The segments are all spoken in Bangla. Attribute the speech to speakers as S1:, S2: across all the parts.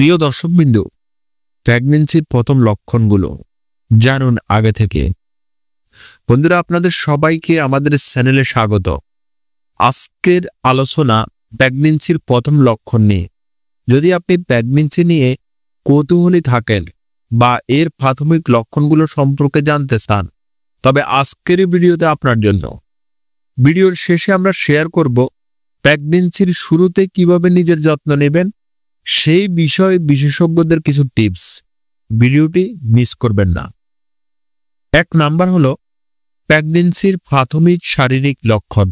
S1: প্রিয় দর্শকবৃন্দু, প্রেগন্যান্সির প্রথম লক্ষণগুলো জানুন আগে থেকে। বন্ধুরা, আপনাদের সবাইকে আমাদের চ্যানেলে স্বাগত। আজকের আলোচনা প্রেগন্যান্সির প্রথম লক্ষণ নিয়ে। যদি আপনি প্রেগন্যান্সি নিয়ে কৌতূহলী থাকেন বা এর প্রাথমিক লক্ষণগুলো সম্পর্কে জানতে চান, তবে আজকের ভিডিওতে আপনার জন্য। ভিডিওর শেষে আমরা শেয়ার করব প্রেগন্যান্সির শুরুতে কিভাবে নিজের যত্ন নেবেন সেই বিষয়ে বিশেষজ্ঞদের কিছু টিপস। ভিডিওটি মিস করবেন না। 1 নাম্বার হলো প্রেগন্যান্সির প্রাথমিক শারীরিক লক্ষণ।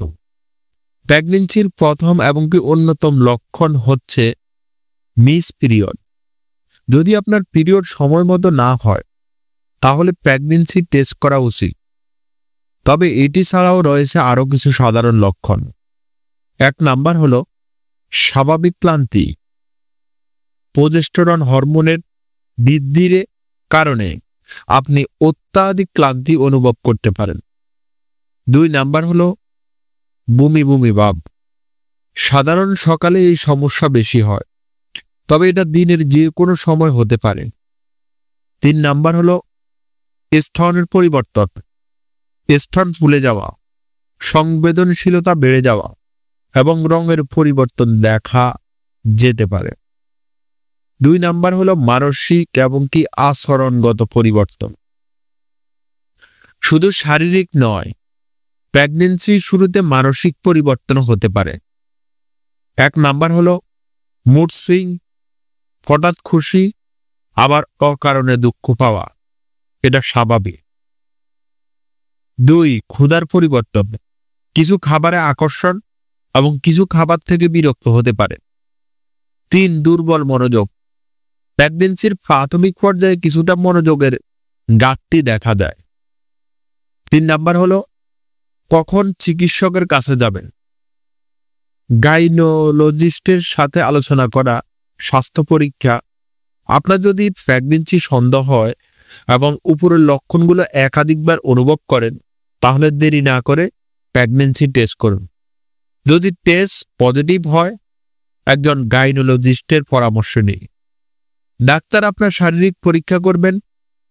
S1: প্রেগন্যান্সির প্রথম এবং অন্যতম লক্ষণ হচ্ছে মিস পিরিয়ড। যদি আপনার পিরিয়ড সময় মতো না হয় তাহলে প্রেগন্যান্সি টেস্ট করা উচিত। তবে এটি ছাড়াও রয়েছে আরও কিছু সাধারণ লক্ষণ। 1 নাম্বার হলো স্বাভাবিক ক্লান্তি। প্রোজেস্টেরন হরমোনের বৃদ্ধির কারণে আপনি অত্যাধিক ক্লান্তি অনুভব করতে পারেন। 2 নাম্বার হলো বমি বমি ভাব। সাধারণ সকালে এই সমস্যা বেশি হয়, তবে এটা দিনের যে কোনো সময় হতে পারে। 3 নাম্বার হলো স্তনের পরিবর্তন। স্তন ফুলে যাওয়া, সংবেদনশীলতা বেড়ে যাওয়া এবং রঙের পরিবর্তন দেখা যেতে পারে। 2 নাম্বার হলো মানসিক এবং আচরণগত পরিবর্তন। শুধু শারীরিক নয়, প্রেগন্যান্সি শুরুতে মানসিক পরিবর্তন হতে পারে। 1 নাম্বার হলো মুড সুইং, হঠাৎ খুশি আবার অকারণে দুঃখ পাওয়া, এটা স্বাভাবিক। 2 ক্ষুধার পরিবর্তন। কিছু খাবারে আকর্ষণ এবং কিছু খাবার থেকে বিরক্ত হতে পারে। 3 দুর্বল মনোযোগ। প্রেগন্যান্সির প্রাথমিক পর্যায়ে কিছুটা মনোযোগের ঘাটতি দেখা দেয়। 3 নাম্বার হলো কখন চিকিৎসকের কাছে যাবেন। গাইনোলজিস্টের সাথে আলোচনা করা, স্বাস্থ্য পরীক্ষা। আপনার যদি প্রেগন্যান্সি সন্দেহ হয় এবং উপরের লক্ষণগুলো একাধিকবার অনুভব করেন, তাহলে দেরি না করে প্রেগন্যান্সি টেস্ট করুন। যদি টেস্ট পজিটিভ হয়, একজন গাইনোলজিস্টের পরামর্শ নিন। ডাক্তার আপনার শারীরিক পরীক্ষা করবেন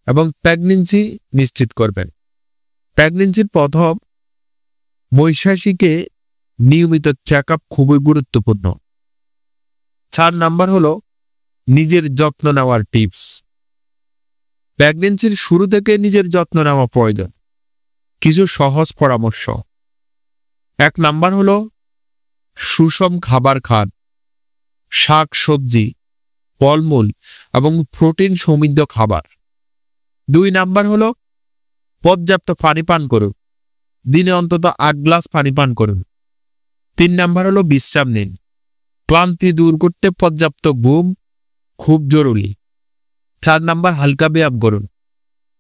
S1: এবং প্রেগন্যান্সি নিশ্চিত করবেন। প্রেগন্যান্সির প্রথম বৈশাখীকে নিয়মিত চেকআপ খুবই গুরুত্বপূর্ণ। 4 নাম্বার হলো নিজের যত্ন নেওয়ার টিপস। প্রেগন্যান্সির শুরু থেকে নিজের যত্ন নেওয়া প্রয়োজন। কিছু সহজ পরামর্শ। 1 নাম্বার হলো সুষম খাবার খান। শাক সবজি, ফলমূল এবং প্রোটিন সমৃদ্ধ খাবার। 2 নাম্বার হলো পর্যাপ্ত পানি পান করুন। দিনে অন্তত 8 গ্লাস পানি পান করুন। 3 নাম্বার হলো বিশ্রাম নিন। ক্লান্তি দূর করতে পর্যাপ্ত ঘুম খুব জরুরি। 4 নাম্বার হালকা ব্যায়াম করুন।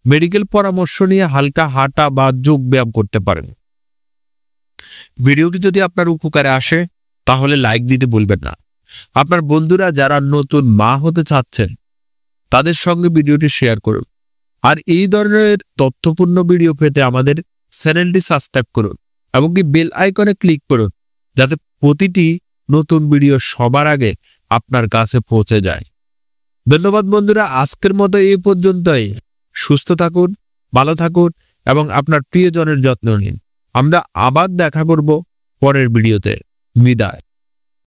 S1: মেডিকেল পরামর্শ নিয়ে হালকা হাঁটা বা যোগ ব্যায়াম করতে পারেন। ভিডিওটি যদি আপনার উপকারে আসে তাহলে লাইক দিতে ভুলবেন না। আপনার বন্ধুরা যারা নতুন মা হতে চাচ্ছেন তাদের সঙ্গে ভিডিওটি শেয়ার করুন। আর এই ধরনের তথ্যপূর্ণ ভিডিও পেতে আমাদের চ্যানেলটি সাবস্ক্রাইব করুন এবং বেল আইকনে ক্লিক করুন, যাতে প্রতিটি নতুন ভিডিও সবার আগে আপনার কাছে পৌঁছে যায়। ধন্যবাদ বন্ধুরা, আজকের মতো এই পর্যন্তই। সুস্থ থাকুন, ভালো থাকুন এবং আপনার প্রিয়জনের যত্ন নিন। আমরা আবার দেখা করব পরের ভিডিওতে। বিদায়।